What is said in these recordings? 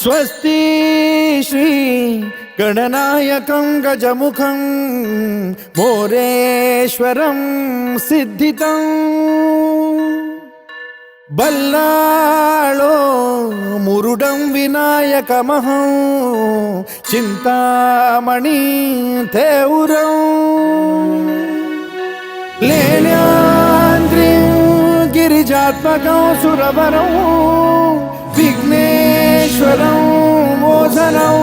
स्वस्ति श्री गणनायकं गजमुखं मोरेश्वरं सिद्धितं बल्लाळो मुरुडं विनायकमहं चिंतामणि थेऊरं लेण्याद्रिं गिरिजात्मकं सुरवरं विघ्नेश्वरं मोचनं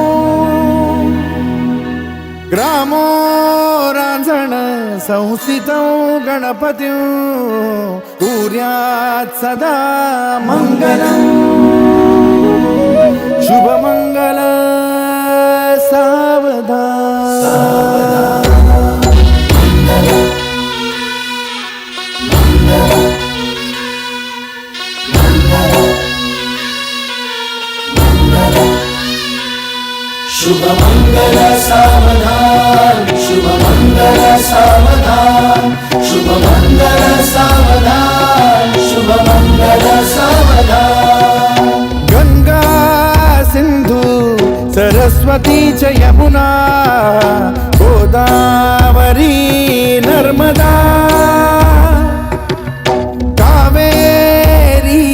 ग्रामो रांजण संस्थितं गणपतिं कुर्यात् सदा मंगलं शुभमंगल सावधान शुभ मंगल सावधान, शुभ मंगल सावधान, शुभ मंगल सावधान, शुभ मंगल सावधान। गंगा सिंधु सरस्वती च यमुना गोदावरी नर्मदा कावेरी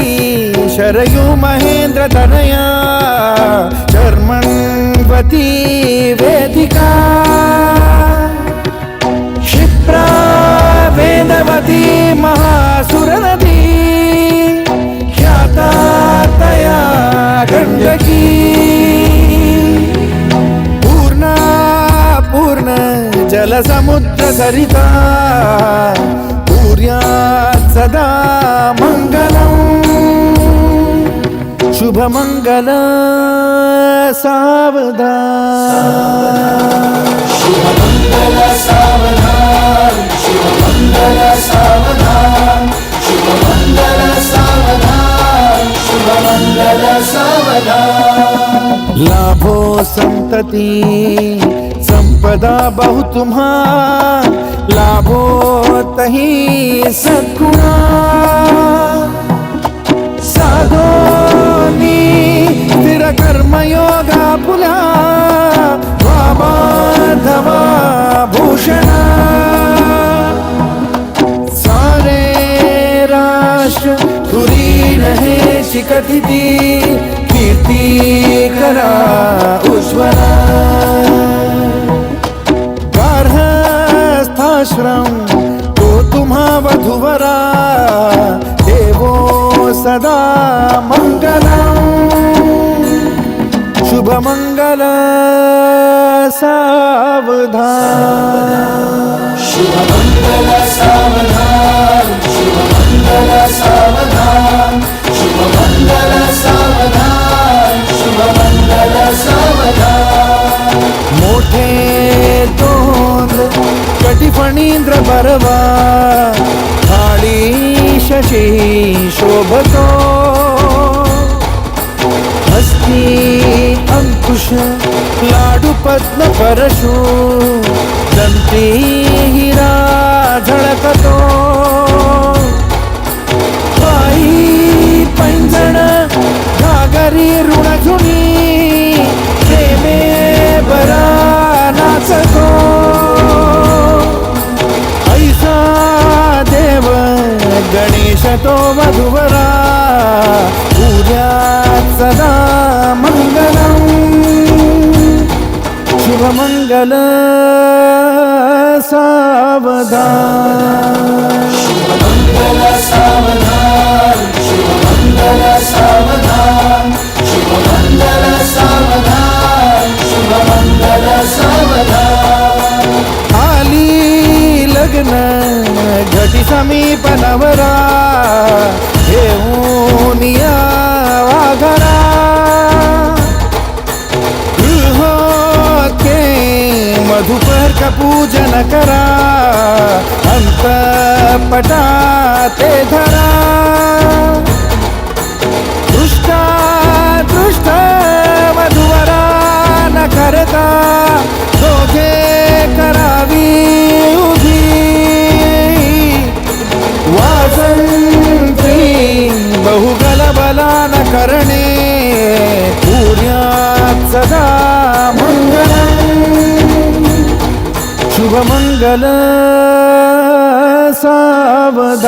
शरयू महेंद्र तनया चर्मण्वती वेदिका क्षिप्रा वेदवती महासुरनदी ख्यातातया गण्डकी पूर्णा पूर्ण जलसमुद्र सरिता कुर्यात् सदा मंगलम् शुभमंगल सावधान शुभ मंगल सावधान, शुभ मंगल सावधान, शुभ मंगल सावधान, शुभ मंगल सावधान। लाभो संतति संपदा बहु तुम्हा लाभो तही सद्गुणा साधोनी स्थिर कर्मयोगा पुला वामाधवा भूषणा सारे राष्ट्र धुरीण हे शिखतिथी कीर्ती करा उज्ज्वला गार्हस्थाश्रम तो तुम्हा वधूवरा देवो सदा मंगलम् शुभ मंगल सावधान शुभ मंगल सावधान, शुभ मंगल सावधान, शुभ मंगल सावधान, शुभ मंगल सावधान। मोठे तोंड कटिफणींद्र बरवा थाळी शशी शोभतो हस्ती अंकुश लाडू पद्म परशु दंती हिरा झळकतो पायी पैंजण घागरी ऋणझुणी प्रेमे बरा नाचतो ऐसा देव गणेश तो वधूवरा कुर्यात् सदा मंगलम् शुभ मंगल सावधान शुभ मंगल सावधान, शुभ मंगल सावधान, शुभ मंगल सावधान, शुभ मंगल सावधान। आली लग्न घटी समीप नवरा घेऊन या वाघरा गृहोके मधुपर का पूजन करा अंतपटा ते धरा दृष्टा दृष्ट वधूवरा न करता दोघे करावी उभी वासंती बहुगल बला न करणे पूर्या मंगल सावधान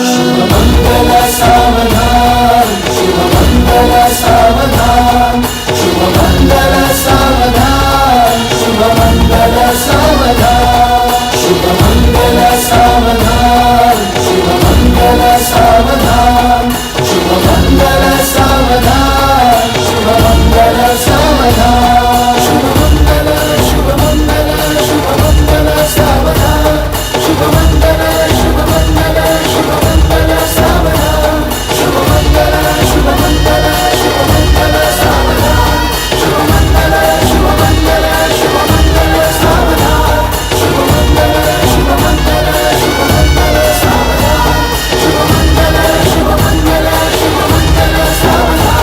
शुभमंगल सावधान शुभमंगल सावधान शुभमंगल सावधान शुभमंगल सावधान शुभमंगल सावधान शुभमंगल सावधान शुभमंगल सावधान शुभमंगल सावधान शुभमंगल शुभमंगल शुभमंगल सावधान शुभमंगल शुभमंगल शुभमंगल सावधान शुभमंगल शुभमंगल शुभमंगल सावधान शुभमंगल शुभमंगल शुभमंगल सावधान शुभमंगल शुभमंगल शुभमंगल सावधान शुभमंगल शुभमंगल शुभमंगल सावधान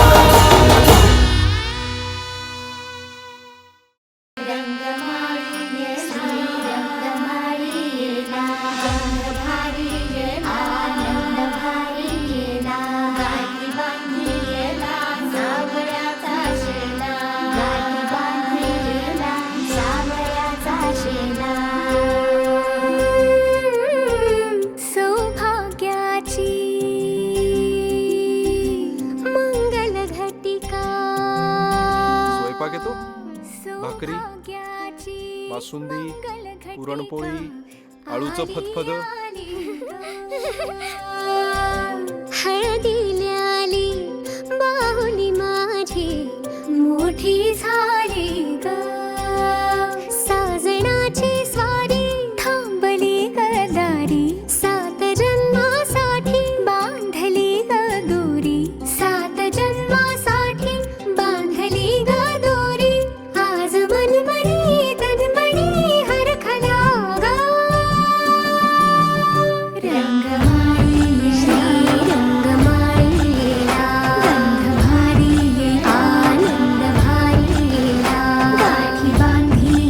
सौभाग्याची मंगल घटिका स्वयंपाक येतो भाकरी, सौभाग्याची बासुंदी, मंगल घटिका पुरणपोळी, आळूचं फतफद. हळदीला आली बाहुली माझी मोठी झाली ग साजणाची स्वारी थांबली ग दारी 7 जन्मासाठी बांधली ग दोरी 7 जन्मासाठी बांधली ग दोरी आज मनमनी तनमनी हरखला ग रंगमाळी रंगमाळी गंध भारी आनंद भारी गाठी बांधी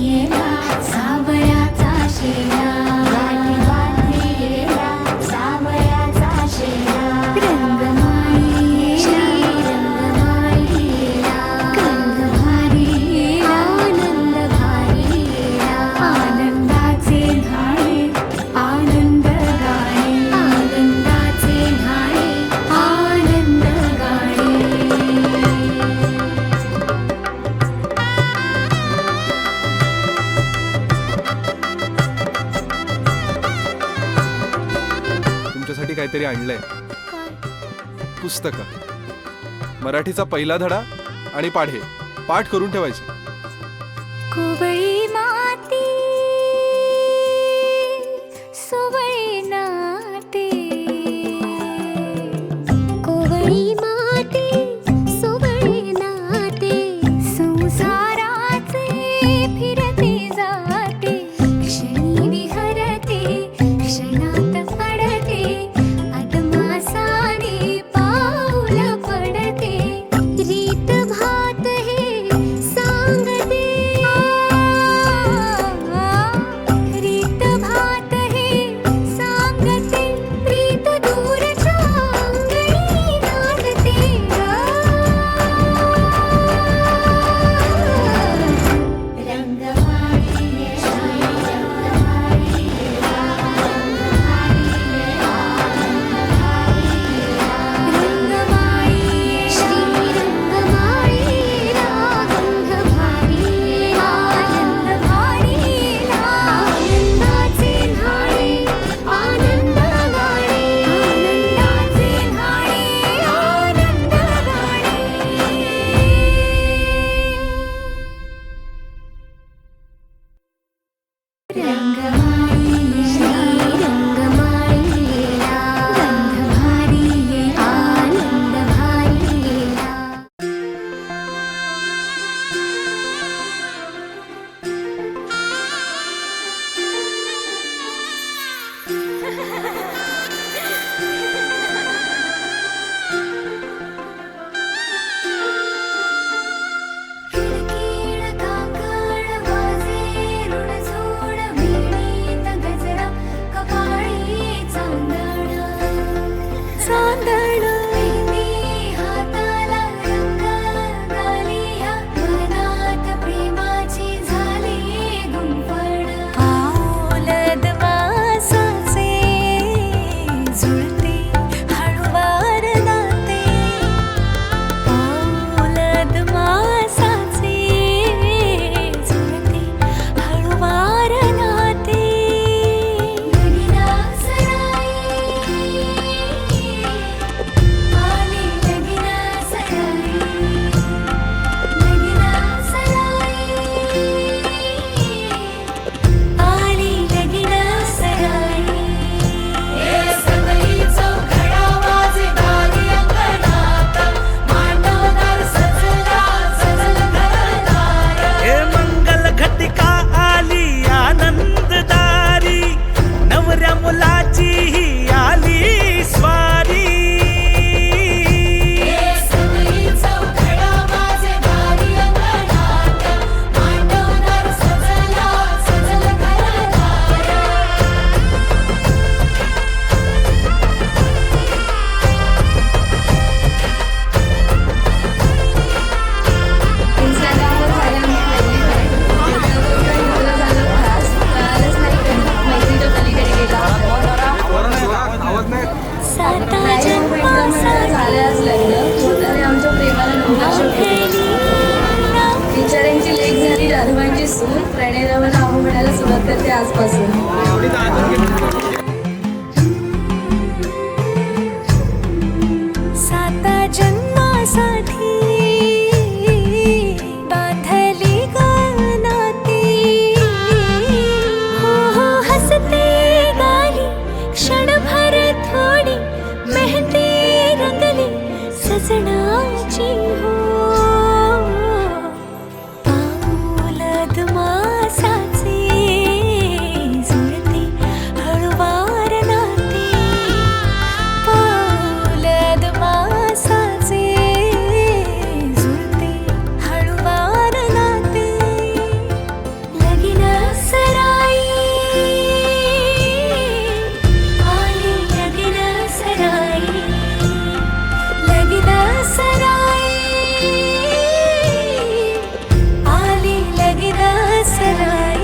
सावळ्याचा शेला गाठी बांधी सावळ्याचा शेला रंगमाळी रंगमाळी गंध भारी आनंद भारी आनंदाचे धाळे आनंद गाणे आनंदाचे धाळे आनंद गाणे तुमच्यासाठी काहीतरी आणलंय. पुस्तकं, मराठीचा पहिला धडा आणि पाढे पाठ करून ठेवायचे. कोवळी माती सोवळी नाते कोवळी माती सोवळी नाते संसाराचे फिरते जाते क्षणी विहरते क्षणात अडते अदमासाने पाऊल पडते रीत भात हे सांगते आजपासून प्रणयनावर नावं म्हणायला सुरुवात करते आजपासून. साता जन्मासाठी बांधली गानाती हो हो हसते गाली क्षणभर थोडी मेहंदी रंगली सजनाची हो पाऊल अदमासाचे जुळते हळूवार नाते पाऊल अदमासाचे जुळते हळूवार नाते लगीन सराई आली लगीन सराई लगीन सराई आली लगीन सराई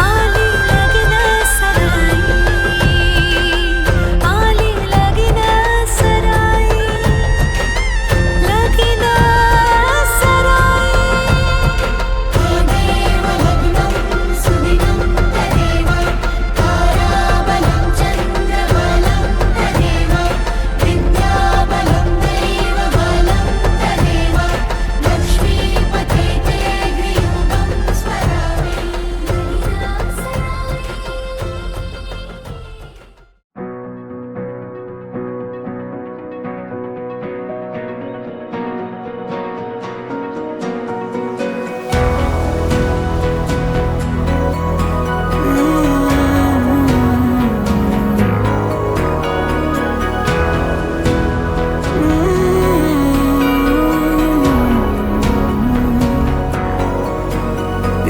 आली लगीन सराई आली लगीन सराई लगीन सराई देव लग्नं सुदिनं तदेव ताराबलं चन्द्रबलं तदेव विद्याबलं दैवबलं तदेव लक्ष्मीपते ते ग्रीवं स्मरामि लगीन सराई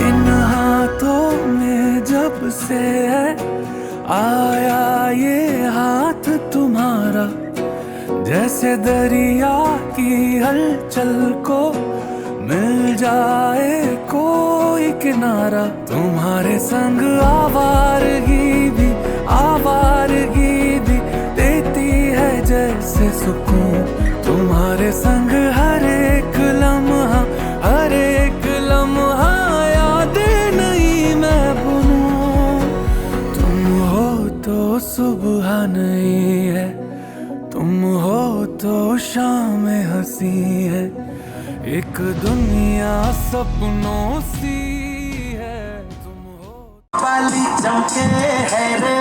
इन हाथों में जब से है आया ये हाथ तुम्हारा जैसे दरिया की हलचल को मिल जाए कोई किनारा तुम्हारे संग आवारगी भी देती है जैसे सुकून तुम्हारे संग हर एक लम्हा यादें नहीं मैं भूलूं तुम हो तो सुबह नहीं है तुम हो तो शाम हंसी है एक दुनिया सपनों सी है तुम हो वाली चमके है रे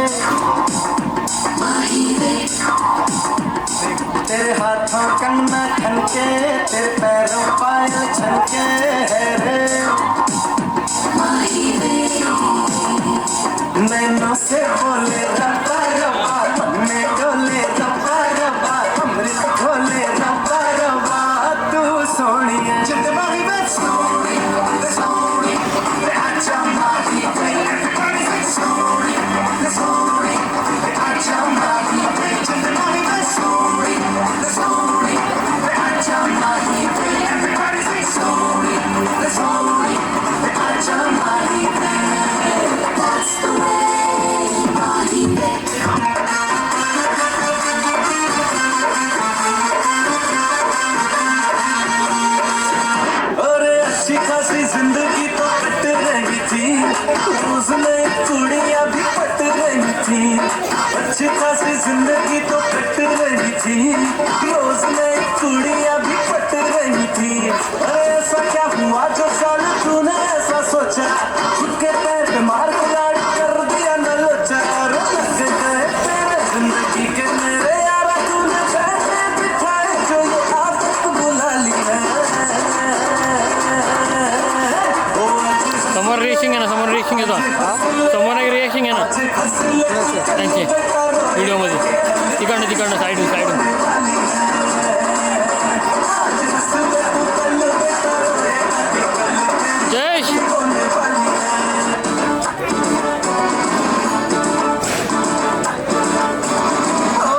तेरे हाथों कंगना खनके तेरे पैरों पायल छनके है रे नैनों से बोले रब्बा रब्बा मन में डोले रब्बा रब्बा अमृत घोले रब्बा रब्बा तू सोनिए जिंदगी में सोनी सोनी अच्छा माही everybody say sorry sorry अच्छा माही जिंदगी में sorry sorry अच्छा माही everybody say sorry sorry अच्छा माही that's the way माही अरे अच्छी खासी जिंदगी तो कट रही थी उसमें कुड़ियां भी पट रही थी अच्छी खासी जिंदगी तो कट रही थी रोज में कुड़ियां भी पट रही थी अरे ऐसा क्या हुआ जो साल तूने ऐसा सोचा खुद के पैर पे मार के लाड़ कर दिया न लोचा अरे लग गए तेरे जिंदगी के मेरे यारा तूने पैसे बिठाए जो ये आदत बुला ली है समोर रेसिंग आहे ना समोर रेसिंग येतो समोर एक रेसिंग आहे ना त्यांची व्हिडिओमध्ये तिकडनं साईडून जयेश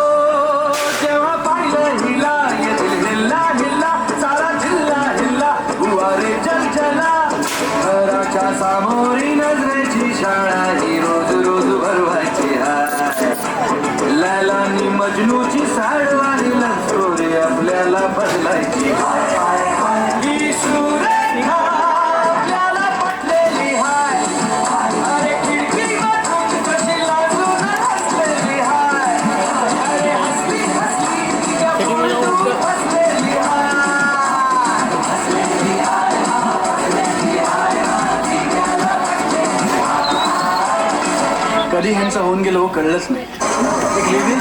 जेव्हा पाहिलं हिला ये दिल हिल्ला हिल्ला सारा जिल्हा हिल्ला मजनूची साडवाणी लव्ह स्टोरी आपल्याला बदलायची ही सुरेखा आपल्याला पटलेली हाय अरे खिडकीमधून कशी लाजून हसलेली हाय अरे हसली हसली तू हसलेली कधी ह्यांचं होऊन गेलो कळलंच नाही एक लेडी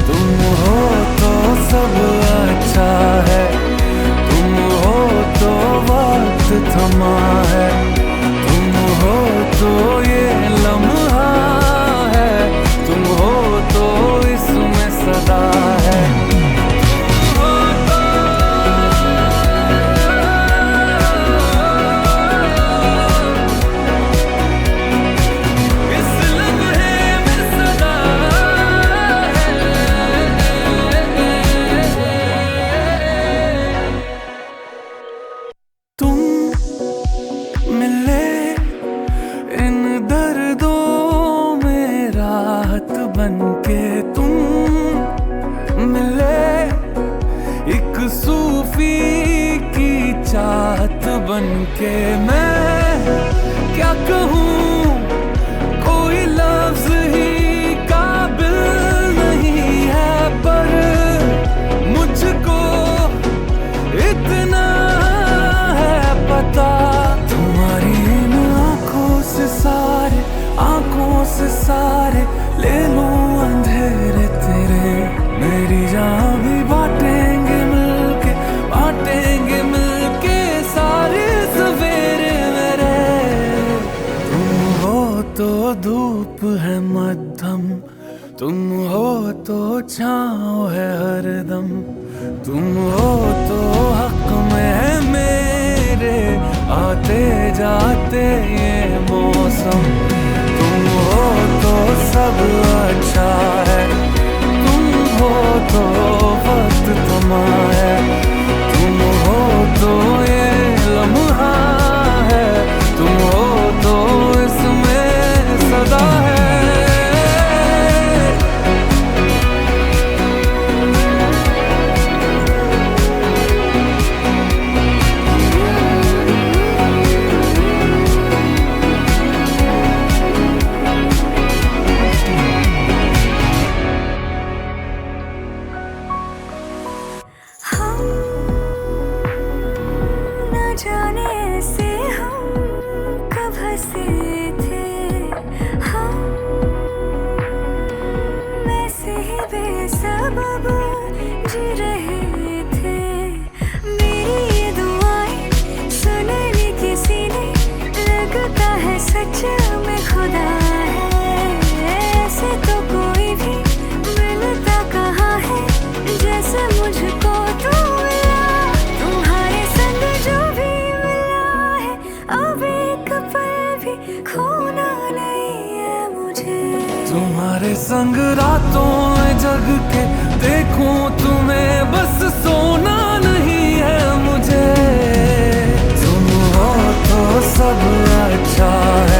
तुम हो तो सब अच्छा है, तुम हो तो वक्त थमा है, तुम हो तो ये लम्हा है, तुम हो तो इसमें सदा है। इस लम्हे में सदा तुम मिले इन दर्दों में राहत बनके, तुम मिले एक सूफी की चाहत बनके। मैं क्या कहूँ कोई लफ्ज ही काबिल नहीं है, पर मुझको इतना है पता तुम्हारी इन आंखों से सारे ले लूं अंधेरे तेरे। मेरी जान भी बांटेंगे मिलके सारे सवेरे मेरे। तुम हो तो धूप है मध्यम, तुम हो तो छाँव है हरदम, तुम हो तो हक में है मेरे आते जाते ये मौसम। तुम हो तो सब अच्छा है, तुम हो तो वक्त थमा है, तुम हो तो ये लम्हा है, तुम हो तो इसमें सदा है। न जाने से हम कब हंसे थे, हम वैसे ही बेसबब जी रहे थे। मेरी ये दुआएं सुनने किसी ने, लगता है सच में खुदा है। ऐसे तो कोई भी मिलता कहाँ है जैसे मुझको तू मिला। तुम्हारे संग जो भी मिला है अब एक पल भी खोना नहीं है मुझे। तुम्हारे संग रातों में जग के देखूं तुम्हें, बस सोना नहीं है मुझे। तुम हो तो सब अच्छा है,